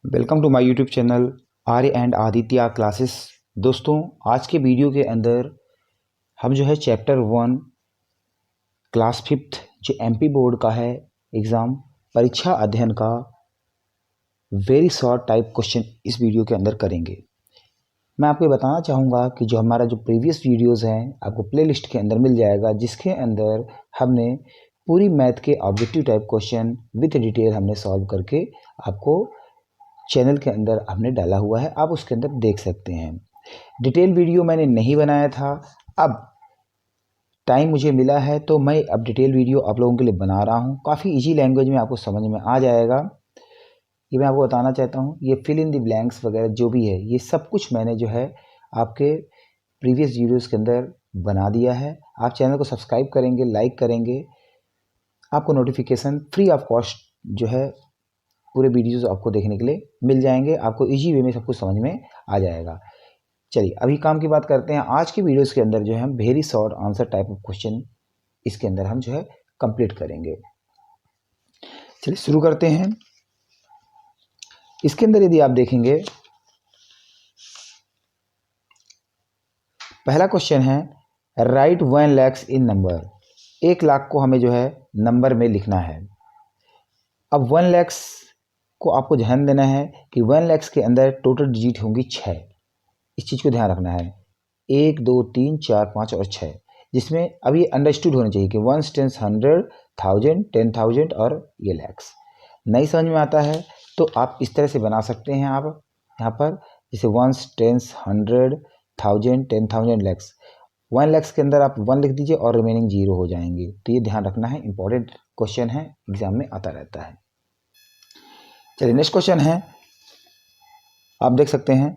Welcome to my YouTube channel Arya and Aditya classes. दोस्तों, आज के वीडियो के अंदर हम जो है चैप्टर 1 क्लास 5 जो एमपी बोर्ड का है एग्ज़ाम परीक्षा अध्ययन का वेरी शॉर्ट टाइप क्वेश्चन इस वीडियो के अंदर करेंगे। मैं आपको बताना चाहूँगा कि जो हमारा जो प्रीवियस वीडियोज़ हैं आपको प्लेलिस्ट के अंदर मिल जाएगा, जिसके अंदर हमने पूरी मैथ के objective type question with detail हमने सॉल्व करके आपको चैनल के अंदर हमने डाला हुआ है, आप उसके अंदर देख सकते हैं। डिटेल वीडियो मैंने नहीं बनाया था, अब टाइम मुझे मिला है तो मैं अब डिटेल वीडियो आप लोगों के लिए बना रहा हूँ। काफ़ी इजी लैंग्वेज में आपको समझ में आ जाएगा। ये मैं आपको बताना चाहता हूँ, ये फिल इन द ब्लैंक्स वगैरह जो भी है ये सब कुछ मैंने जो है आपके प्रीवियस वीडियोज़ के अंदर बना दिया है। आप चैनल को सब्सक्राइब करेंगे, लाइक करेंगे, आपको नोटिफिकेशन फ्री ऑफ कॉस्ट जो है पूरे वीडियोज़ आपको देखने के लिए मिल जाएंगे। आपको इजी वे में सब कुछ समझ में आ जाएगा। चलिए अभी काम की बात करते हैं। आज के वीडियोज़ के अंदर जो है हम very short answer type of question इसके अंदर हम जो है कंप्लीट करेंगे। चलिए शुरू करते हैं। इसके अंदर यदि आप देखेंगे, पहला क्वेश्चन है राइट 1 lakhs इन नंबर। 1 लाख को हमें जो है नंबर में लिखना है। अब 1 lakhs को आपको ध्यान देना है कि 1 lakhs के अंदर टोटल डिजिट होंगी 6। इस चीज़ को ध्यान रखना है, 1 2 3 4 5 और 6, जिसमें अब ये अंडरस्टूड होना चाहिए कि 1 टेंस 100, 1000, 10,000 और ये लैक्स। नहीं समझ में आता है तो आप इस तरह से बना सकते हैं। आप यहाँ पर जैसे 1 टेंस 100, 1000, 10,000 लैक्स। 1 लैक्स के अंदर आप 1 लिख दीजिए और रिमेनिंग 0 हो जाएंगे। तो ये ध्यान रखना है, इंपॉर्टेंट क्वेश्चन है, एग्जाम में आता रहता है। चलिए नेक्स्ट क्वेश्चन है, आप देख सकते हैं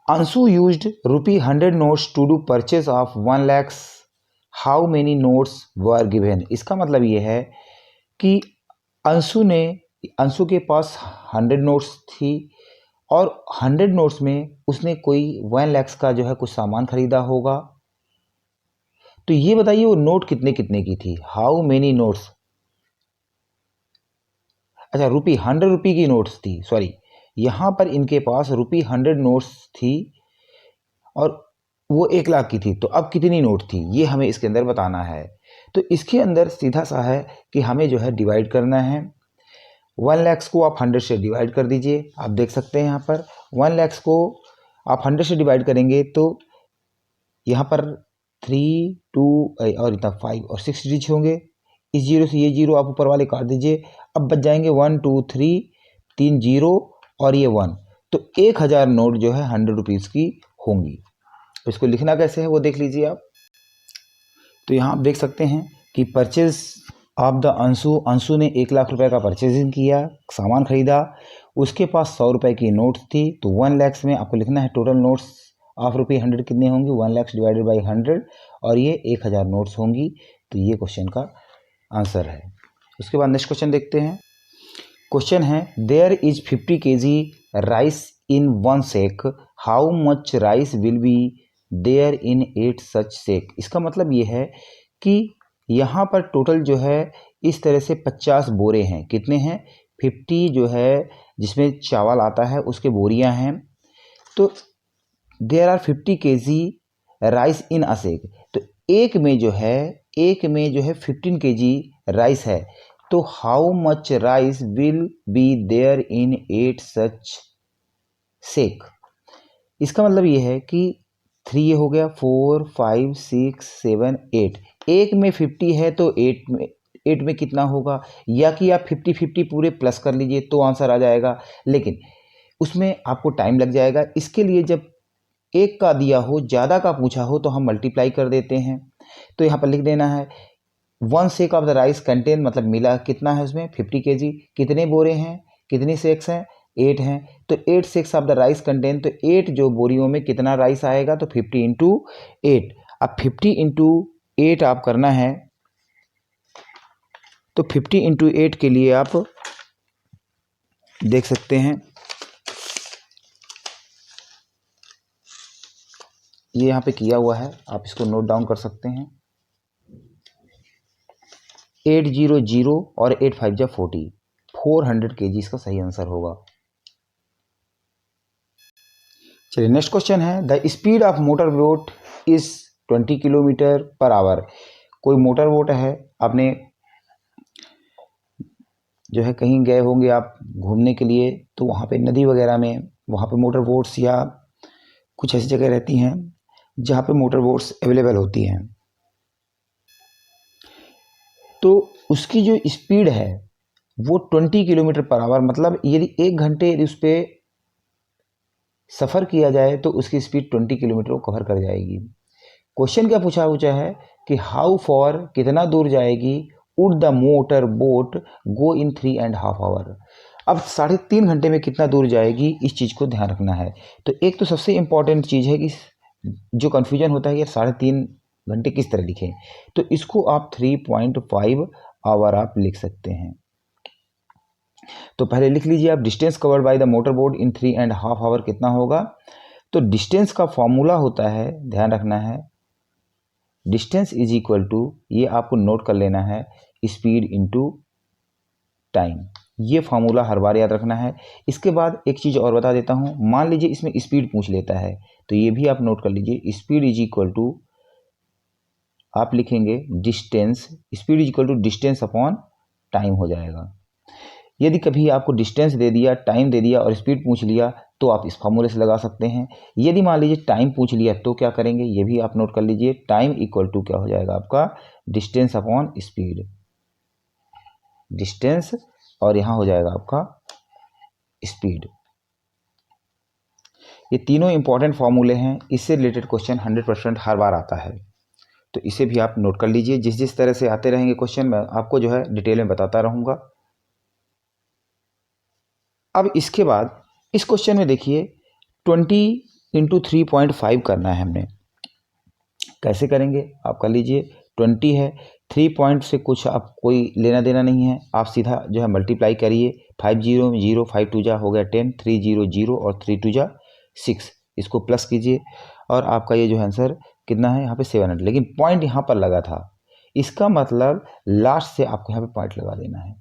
Anshu used ₹100 notes to do purchase of 1 lakhs, how many notes were given. इसका मतलब ये है कि अंशु के पास 100 नोट्स थी और 100 नोट्स में उसने कोई 1 lakhs का जो है कुछ सामान खरीदा होगा। तो ये बताइए वो नोट कितने कितने की थी, हाउ मेनी नोट्स। अच्छा, ₹100 की नोट्स थी, सॉरी, यहाँ पर इनके पास ₹100 नोट्स थी और वो 1 लाख की थी। तो अब कितनी नोट थी ये हमें इसके अंदर बताना है। तो इसके अंदर सीधा सा है कि हमें जो है डिवाइड करना है। 1 lakhs को आप 100 से डिवाइड कर दीजिए। आप देख सकते हैं यहाँ पर 1 lakhs को आप 100 से डिवाइड करेंगे तो यहाँ पर 3 2 और इतना 5 और 6 डिजिट होंगे। इस जीरो से ये जीरो आप ऊपर वाले काट दीजिए। अब बच जाएंगे 1 2 3, 3 जीरो और ये 1। तो 1000 नोट जो है 100 रुपीज़ की होंगी। इसको लिखना कैसे है वो देख लीजिए आप। तो यहाँ आप देख सकते हैं कि परचेज ऑफ द अंशु ने 1 लाख रुपए का परचेजिंग किया, सामान खरीदा, उसके पास 100 रुपए की नोट्स थी। तो 1 lakhs में आपको लिखना है टोटल नोट्स ऑफ ₹100 कितने होंगे, 1 lakhs डिवाइडेड बाई 100 और ये 1000 नोट्स होंगी। तो ये क्वेश्चन का आंसर है। उसके बाद नेक्स्ट क्वेश्चन देखते हैं। क्वेश्चन है there is 50 kg rice in 1 sack, how much rice will be there in 8 such sack. इसका मतलब ये है कि यहाँ पर टोटल जो है इस तरह से 50 बोरे हैं। कितने हैं, 50 जो है जिसमें चावल आता है उसके बोरियां हैं। तो देयर आर 50 kg राइस इन अ सेक। तो एक में जो है 15 kg राइस है। तो how much rice will be there in 8 such sack. इसका मतलब ये है कि 3 ये हो गया, 4 5 6 7 8। एक में 50 है तो 8 में कितना होगा, या कि आप 50-50 पूरे प्लस कर लीजिए तो आंसर आ जाएगा, लेकिन उसमें आपको टाइम लग जाएगा। इसके लिए जब एक का दिया हो, ज़्यादा का पूछा हो तो हम मल्टीप्लाई कर देते हैं। तो यहाँ पर लिख देना है 1 sake of the rice contain, मतलब मिला कितना है उसमें 50 kg। कितने बोरे हैं, कितनी सेक्स हैं, 8 हैं। तो 8 sex of the rice contain, तो 8 जो बोरियों में कितना राइस आएगा, तो 50 इंटू 8। अब 50 इंटू 8 आप करना है, तो 50 इंटू 8 के लिए आप देख सकते हैं ये यहाँ पे किया हुआ है, आप इसको नोट डाउन कर सकते हैं। 800 और 8 5 जा 40, 400 kg इसका सही आंसर होगा। चलिए नेक्स्ट क्वेश्चन है, the speed of motor boat is 20 kilometre per hour. कोई मोटर बोट है, आपने जो है कहीं गए होंगे आप घूमने के लिए, तो वहाँ पे नदी वगैरह में वहाँ पे मोटर बोट्स या कुछ ऐसी जगह रहती हैं जहाँ पे मोटर बोट्स अवेलेबल होती हैं। तो उसकी जो स्पीड है वो 20 किलोमीटर पर आवर, मतलब यदि 1 घंटे यदि उस पर सफ़र किया जाए तो उसकी स्पीड 20 किलोमीटर को कवर कर जाएगी। क्वेश्चन क्या पूछा है कि हाउ फॉर, कितना दूर जाएगी, would the motor boat go in 3.5 hour. अब 3.5 घंटे में कितना दूर जाएगी, इस चीज़ को ध्यान रखना है। तो एक तो सबसे इम्पॉर्टेंट चीज़ है कि जो कन्फ्यूजन होता है कि 3.5 घंटे किस तरह लिखें, तो इसको आप 3.5 आवर आप लिख सकते हैं। तो पहले लिख लीजिए आप, distance covered by the motor boat in 3.5 hour कितना होगा। तो डिस्टेंस का फॉर्मूला होता है, ध्यान रखना है, डिस्टेंस इज इक्वल टू, ये आपको नोट कर लेना है, स्पीड इनटू टाइम। ये फार्मूला हर बार याद रखना है। इसके बाद एक चीज़ और बता देता हूँ, मान लीजिए इसमें स्पीड पूछ लेता है तो ये भी आप नोट कर लीजिए, स्पीड इज इक्वल टू आप लिखेंगे distance, speed is equal to distance upon time हो जाएगा। यदि कभी आपको डिस्टेंस दे दिया, टाइम दे दिया और स्पीड पूछ लिया तो आप इस फार्मूले से लगा सकते हैं। यदि मान लीजिए टाइम पूछ लिया तो क्या करेंगे, ये भी आप नोट कर लीजिए, टाइम इक्वल टू क्या हो जाएगा आपका, डिस्टेंस अपॉन स्पीड, डिस्टेंस और यहाँ हो जाएगा आपका स्पीड। ये तीनों इंपॉर्टेंट फार्मूले हैं, इससे रिलेटेड क्वेश्चन 100% हर बार आता है, तो इसे भी आप नोट कर लीजिए। जिस जिस तरह से आते रहेंगे क्वेश्चन मैं आपको जो है डिटेल में बताता रहूँगा। अब इसके बाद इस क्वेश्चन में देखिए 20 इंटू 3.5 करना है हमने। कैसे करेंगे आप कर लीजिए, 20 है, 3 पॉइंट से कुछ आप कोई लेना देना नहीं है, आप सीधा जो है मल्टीप्लाई करिए, 5 0 में 0, 5 2 जा हो गया 10, 3 0 0 और 3 2 जा 6, इसको प्लस कीजिए और आपका ये जो है आंसर कितना है यहाँ पे 700। लेकिन पॉइंट यहाँ पर लगा था, इसका मतलब लास्ट से आपको यहाँ पे पॉइंट लगा देना है,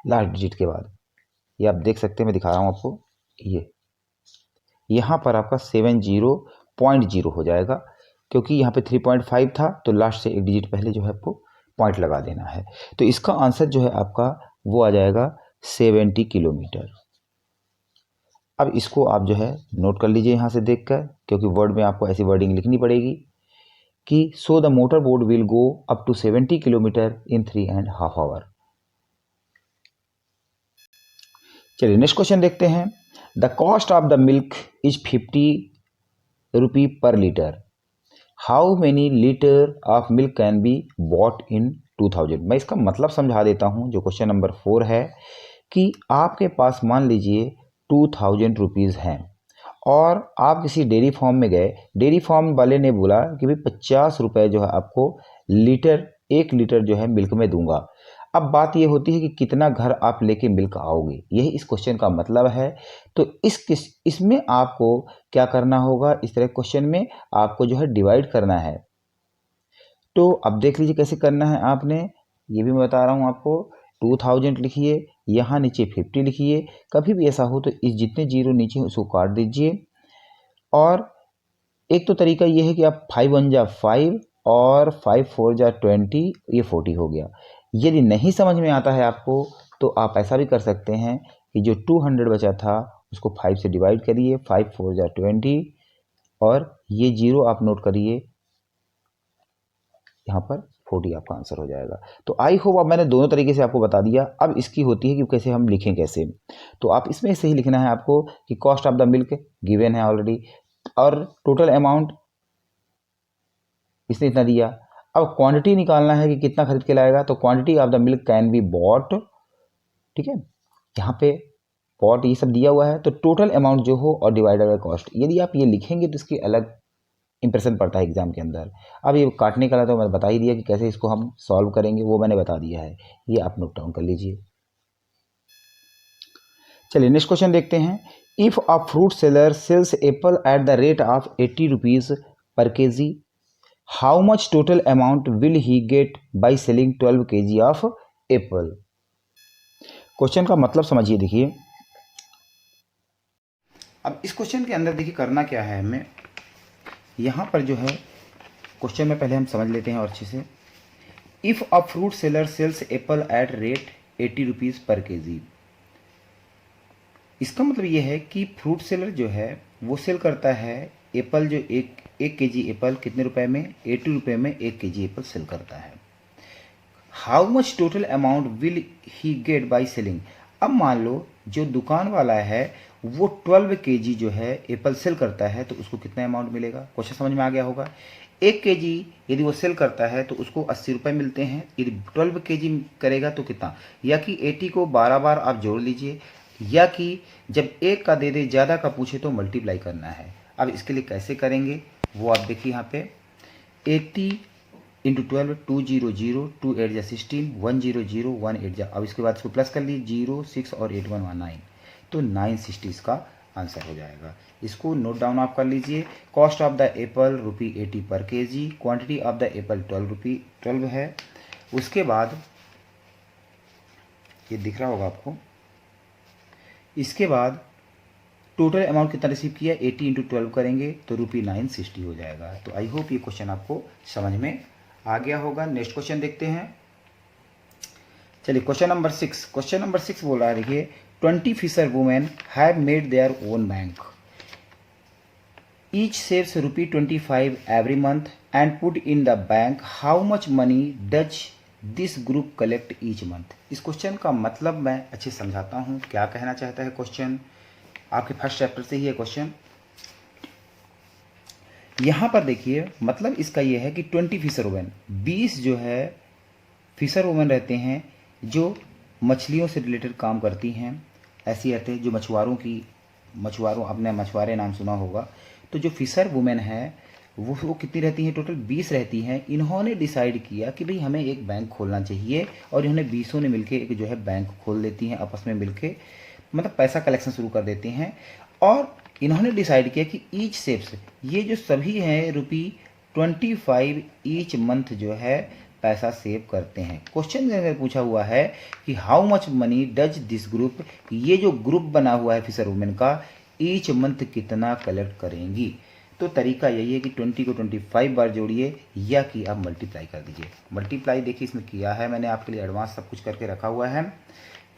लास्ट डिजिट के बाद। ये आप देख सकते हैं, मैं दिखा रहा हूँ आपको, ये यहाँ पर आपका 70.0 हो जाएगा, क्योंकि यहाँ पे 3.5 था तो लास्ट से एक डिजिट पहले जो है आपको पॉइंट लगा देना है। तो इसका आंसर जो है आपका वो आ जाएगा 70 किलोमीटर। अब इसको आप जो है नोट कर लीजिए यहाँ से देखकर, क्योंकि वर्ड में आपको ऐसी वर्डिंग लिखनी पड़ेगी कि so the motor boat will go up to 70 kilometre in 3.5 hour. चलिए नेक्स्ट क्वेश्चन देखते हैं, the cost of the milk is 50 rupee per litre, how many litre of milk can be bought in 2000। मैं इसका मतलब समझा देता हूँ, जो क्वेश्चन नंबर 4 है कि आपके पास मान लीजिए 2000 रुपीज़ हैं और आप किसी डेयरी फार्म में गए, डेयरी फार्म वाले ने बोला कि भाई 50 रुपये जो है आपको लीटर, 1 लीटर जो है मिल्क में दूंगा। अब बात ये होती है कि कितना घर आप लेके मिल्क आओगे, यही इस क्वेश्चन का मतलब है। तो इसमें आपको क्या करना होगा, इस तरह क्वेश्चन में आपको जो है डिवाइड करना है। तो अब देख लीजिए कैसे करना है आपने, ये भी मैं बता रहा हूँ आपको। 2000 लिखिए, यहाँ नीचे 50 लिखिए, कभी भी ऐसा हो तो इस जितने जीरो नीचे उसको काट दीजिए। और एक तो तरीका ये है कि आप 5 1 जा 5 और 5 4 जा 20, ये 40 हो गया। यदि नहीं समझ में आता है आपको तो आप ऐसा भी कर सकते हैं कि जो 200 बचा था उसको 5 से डिवाइड करिए, 5 4 जा 20 और ये जीरो आप नोट करिए, यहाँ पर 40 आपका आंसर हो जाएगा। तो आई होप अब मैंने दोनों तरीके से आपको बता दिया। अब इसकी होती है कि कैसे हम लिखें कैसे, तो आप इसमें से ही लिखना है आपको कि cost of the milk given है ऑलरेडी और टोटल अमाउंट इसने इतना दिया। अब क्वांटिटी निकालना है कि कितना खरीद के लाएगा, तो quantity of the milk can be bot, ठीक है, यहाँ पे बॉट ये सब दिया हुआ है, तो टोटल अमाउंट जो हो और डिवाइडेड बाय कॉस्ट। यदि आप ये लिखेंगे तो इसकी अलग इंप्रेशन पड़ता है एग्जाम के अंदर। अब ये काटने का तो मैं बता ही दिया कि कैसे इसको हम सॉल्व करेंगे, वो मैंने बता दिया है, ये आप नोट डाउन कर लीजिए। चलिए नेक्स्ट क्वेश्चन देखते हैं, if a fruit seller sells apple at the rate of 80 rupees per kg, how much total amount will he get by selling 12 kg of apple. Question का मतलब समझिए। देखिए अब इस क्वेश्चन के अंदर देखिए करना क्या है हमें, यहाँ पर जो है क्वेश्चन में पहले हम समझ लेते हैं और अच्छे से। If a fruit seller sells apple at rate 80 rupees पर केजी। इसका मतलब ये है कि फ्रूट सेलर जो है वो सेल करता है एप्पल, जो एक केजी एप्पल कितने रुपए में, 80 रुपये में एक केजी एप्पल सेल करता है। How much total amount will he get by selling. अब मान लो जो दुकान वाला है वो 12 केजी जो है एप्पल सेल करता है, तो उसको कितना अमाउंट मिलेगा। क्वेश्चन समझ में आ गया होगा। 1 केजी यदि वो सेल करता है तो उसको 80 रुपये मिलते हैं। यदि 12 केजी करेगा तो कितना, या कि 80 को 12 बार आप जोड़ लीजिए, या कि जब एक का दे दे ज़्यादा का पूछे तो मल्टीप्लाई करना है। अब इसके लिए कैसे करेंगे वो आप देखिए यहाँ पे। 80 इंटू 12 200, 2 8 जा 16, 100, 1 8 जा, अब इसके बाद इसको प्लस कर लीजिए 0 6 और 8 1 9, तो 960 इसका आंसर हो जाएगा। इसको नोट डाउन आप कर लीजिए। कॉस्ट ऑफ द एप्पल ₹80 पर KG, quantity of the Apple 12 है। उसके बाद ये दिख रहा होगा आपको, इसके बाद टोटल अमाउंट कितना रिसीव किया, 80 इंटू 12 करेंगे तो ₹960 हो जाएगा। तो आई होप ये क्वेश्चन आपको समझ में आ गया होगा। नेक्स्ट क्वेश्चन देखते हैं। चलिए क्वेश्चन नंबर 6। क्वेश्चन नंबर 6 बोल रहा है, देखिए 20 fisher women have made their own bank, each saves ₹25 every month and put in the bank, how much money does this group collect each month. इस question का मतलब मैं अच्छे समझाता हूँ, क्या कहना चाहता है क्वेश्चन, आपके फर्स्ट चैप्टर से ही है क्वेश्चन। यहाँ पर देखिए मतलब इसका ये है कि 20 फिशर वुमेन, 20 जो है फिशर वुमेन रहते हैं जो मछलियों से रिलेटेड काम करती हैं। ऐसी रहते हैं जो मछुआरों, आपने मछुआरे नाम सुना होगा। तो जो फिशर वुमेन है वो कितनी रहती हैं, टोटल 20 रहती हैं। इन्होंने डिसाइड किया कि भाई हमें एक बैंक खोलना चाहिए, और इन्होंने 20 ने मिलके एक जो है बैंक खोल देती हैं आपस में मिलके, मतलब पैसा कलेक्शन शुरू कर देते हैं। और इन्होंने डिसाइड किया कि ईच सेव्स, ये जो सभी हैं ₹25 ईच मंथ जो है पैसा सेव करते हैं। क्वेश्चन के अंदर पूछा हुआ है कि how much money does this group, ये जो ग्रुप बना हुआ है फिशर वुमेन का, ईच मंथ कितना कलेक्ट करेंगी। तो तरीका यही है कि 20 को 25 बार जोड़िए, या कि आप मल्टीप्लाई कर दीजिए। मल्टीप्लाई देखिए इसमें किया है मैंने आपके लिए, एडवांस सब कुछ करके रखा हुआ है।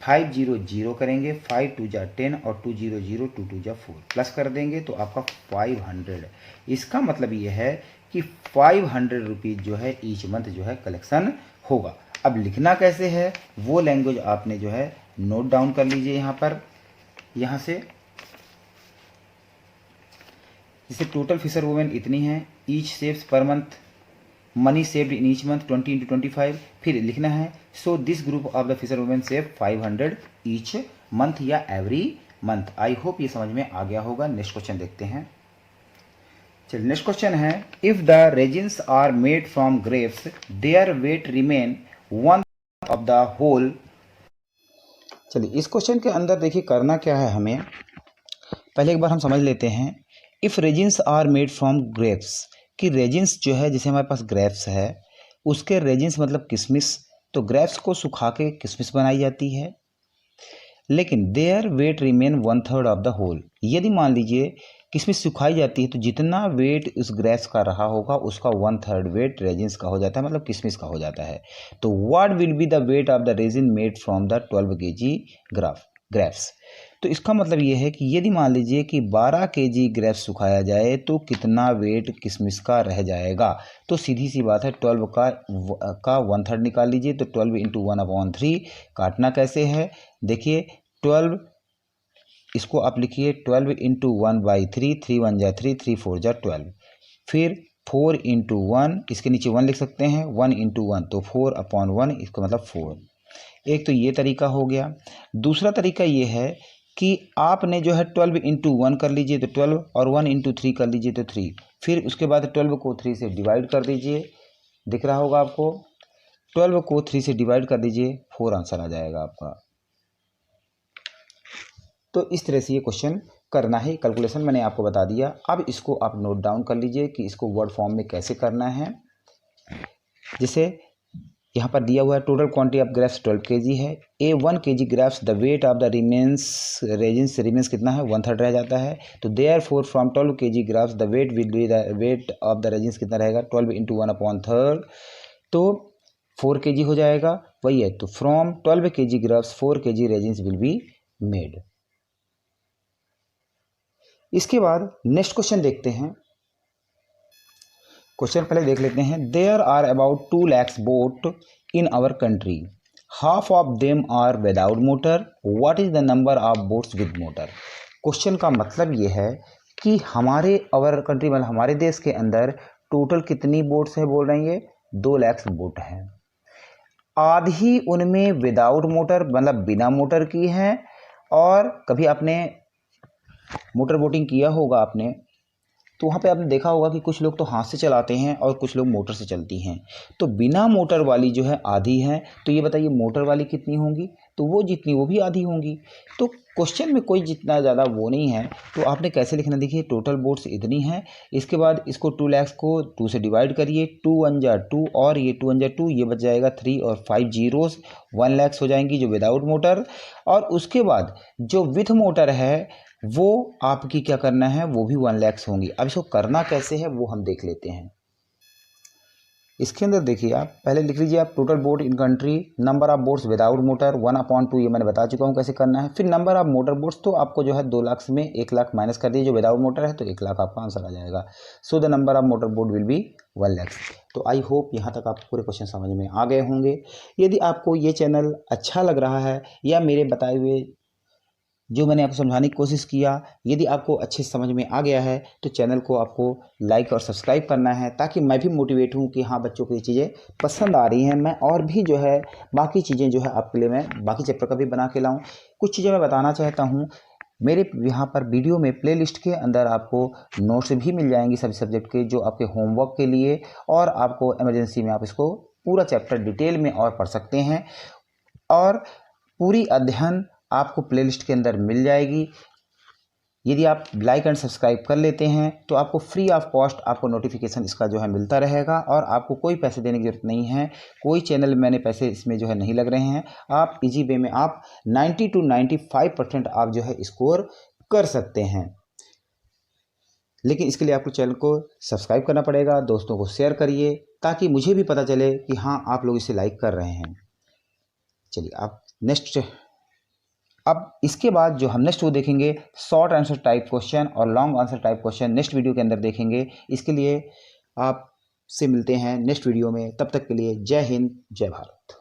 500 करेंगे, 5 2 जा 10 और 200 2 2 जा 4, प्लस कर देंगे तो आपका 500। इसका मतलब ये है कि 500 रुपीज़ जो है ईच मंथ जो है कलेक्शन होगा। अब लिखना कैसे है वो लैंग्वेज आपने जो है नोट डाउन कर लीजिए यहाँ पर। यहाँ से जैसे टोटल फिशर वुमेन इतनी है, each saves per month, money saved in each month 20 into 25, फिर लिखना है so this group of the fisher women save 500 each month या एवरी मंथ। आई होप ये समझ में आ गया होगा। नेक्स्ट क्वेश्चन देखते हैं। चलिए नेक्स्ट क्वेश्चन है, if the raisins are made from grapes their weight remain 1 of the whole. चलिए इस क्वेश्चन के अंदर देखिए करना क्या है हमें, पहले एक बार हम समझ लेते हैं। If raisins are made from grapes, कि रेजिन्स जो है जैसे हमारे पास ग्रेप्स है उसके रेजिन्स मतलब किशमिश, तो ग्रेप्स को सुखा के किशमिश बनाई जाती है। लेकिन their weight remain 1/3 of the whole, यदि मान लीजिए किशमिश सुखाई जाती है तो जितना वेट उस ग्रेप्स का रहा होगा उसका 1/3 वेट रेजिन्स का हो जाता है, मतलब किशमिश का हो जाता है। तो what will be the weight of the resin made from the 12 kg grapes. तो इसका मतलब ये है कि यदि मान लीजिए कि 12 kg ग्रेप्स सुखाया जाए तो कितना वेट किशमिश का रह जाएगा। तो सीधी सी बात है 12 का 1/3 निकाल लीजिए, तो 12 इंटू 1/3। काटना कैसे है देखिए, 12 इसको आप लिखिए 12 इंटू 1/3, 3 1 जा 3, 3 4 जा 12, फिर 4 इंटू 1, इसके नीचे 1 लिख सकते हैं, 1 इंटू 1 तो 4/1, इसका मतलब 4। एक तो ये तरीका हो गया। दूसरा तरीका ये है कि आपने जो है 12 इंटू 1 कर लीजिए तो 12, और 1 इंटू 3 कर लीजिए तो 3, फिर उसके बाद 12 को 3 से डिवाइड कर दीजिए, दिख रहा होगा आपको। 12 को 3 से डिवाइड कर दीजिए, 4 आंसर आ जाएगा आपका। तो इस तरह से ये क्वेश्चन करना है, कैलकुलेशन मैंने आपको बता दिया। अब इसको आप नोट डाउन कर लीजिए कि इसको वर्ड फॉर्म में कैसे करना है। जैसे यहाँ पर दिया हुआ है total quantity of grapes 12 kg है। ए 1 kg grapes the weight of the remains कितना है 1/3 रह जाता है। तो therefore from 12 kg grapes the weight will be the weight of the resins कितना रहेगा 12 × 1/3 तो 4 kg हो जाएगा, वही है। तो from 12 kg grapes 4 kg resins will be made. इसके बाद नेक्स्ट क्वेश्चन देखते हैं। क्वेश्चन पहले देख लेते हैं। There are about 2 lakhs boat in our country, half of them are without motor, what is the number of boats with motor. Question का मतलब ये है कि हमारे आवर कंट्री मतलब हमारे देश के अंदर टोटल कितनी बोट्स है बोल रही है 2 lakhs बोट हैं। आधी उनमें विदाउट मोटर मतलब बिना मोटर की हैं, और कभी आपने मोटर बोटिंग किया होगा आपने, तो वहाँ पे आपने देखा होगा कि कुछ लोग तो हाथ से चलाते हैं और कुछ लोग मोटर से चलती हैं। तो बिना मोटर वाली जो है आधी है, तो ये बताइए मोटर वाली कितनी होंगी, तो वो जितनी वो भी आधी होंगी। तो क्वेश्चन में कोई जितना ज़्यादा वो नहीं है, तो आपने कैसे लिखना, देखिए टोटल बोट्स इतनी हैं, इसके बाद इसको 2 lakhs को 2 से डिवाइड करिए, 2 1 जा 2 और ये 2 1 जा 2, ये बच जाएगा 3 और 5 जीरोस 1 lakhs हो जाएंगी जो विदाउट मोटर। और उसके बाद जो विथ मोटर है वो आपकी क्या करना है, वो भी 1 lakhs होंगी। अब इसको करना कैसे है वो हम देख लेते हैं। इसके अंदर देखिए आप पहले लिख लीजिए आप total boat in country, number of boats without motor 1/2, ये मैंने बता चुका हूँ कैसे करना है। फिर नंबर ऑफ मोटर बोट्स, तो आपको जो है 2 lakhs में 1 lakh माइनस कर दीजिए, जो विदाउट मोटर है तो 1 lakh आपका आंसर आ जाएगा। So the number of motor boat will be 1 lakhs। तो आई होप यहाँ तक आप पूरे क्वेश्चन समझ में आ गए होंगे। यदि आपको ये चैनल अच्छा लग रहा है या मेरे बताए हुए जो मैंने आपको समझाने की कोशिश किया यदि आपको अच्छे समझ में आ गया है, तो चैनल को आपको लाइक और सब्सक्राइब करना है, ताकि मैं भी मोटिवेट हूँ कि हाँ बच्चों को ये चीज़ें पसंद आ रही हैं। मैं और भी जो है बाकी चीज़ें जो है आपके लिए मैं बाकी चैप्टर का भी बना के लाऊँ। कुछ चीज़ें मैं बताना चाहता हूँ, मेरे यहाँ पर वीडियो में प्लेलिस्ट के अंदर आपको नोट्स भी मिल जाएंगी सभी सब्जेक्ट के, जो आपके होमवर्क के लिए, और आपको इमरजेंसी में आप इसको पूरा चैप्टर डिटेल में और पढ़ सकते हैं। और पूरी अध्ययन आपको प्लेलिस्ट के अंदर मिल जाएगी। यदि आप लाइक एंड सब्सक्राइब कर लेते हैं तो आपको फ्री ऑफ कॉस्ट आपको नोटिफिकेशन इसका जो है मिलता रहेगा, और आपको कोई पैसे देने की ज़रूरत नहीं है। कोई चैनल मैंने पैसे इसमें जो है नहीं लग रहे हैं। आप इजी वे में आप 90 to 95% आप जो है स्कोर कर सकते हैं। लेकिन इसके लिए आपको चैनल को सब्सक्राइब करना पड़ेगा, दोस्तों को शेयर करिए, ताकि मुझे भी पता चले कि हाँ आप लोग इसे लाइक कर रहे हैं। चलिए आप नेक्स्ट, अब इसके बाद जो हम नेक्स्ट वो देखेंगे शॉर्ट आंसर टाइप क्वेश्चन और long answer type question next video के अंदर देखेंगे। इसके लिए आपसे मिलते हैं नेक्स्ट वीडियो में, तब तक के लिए जय हिंद जय भारत।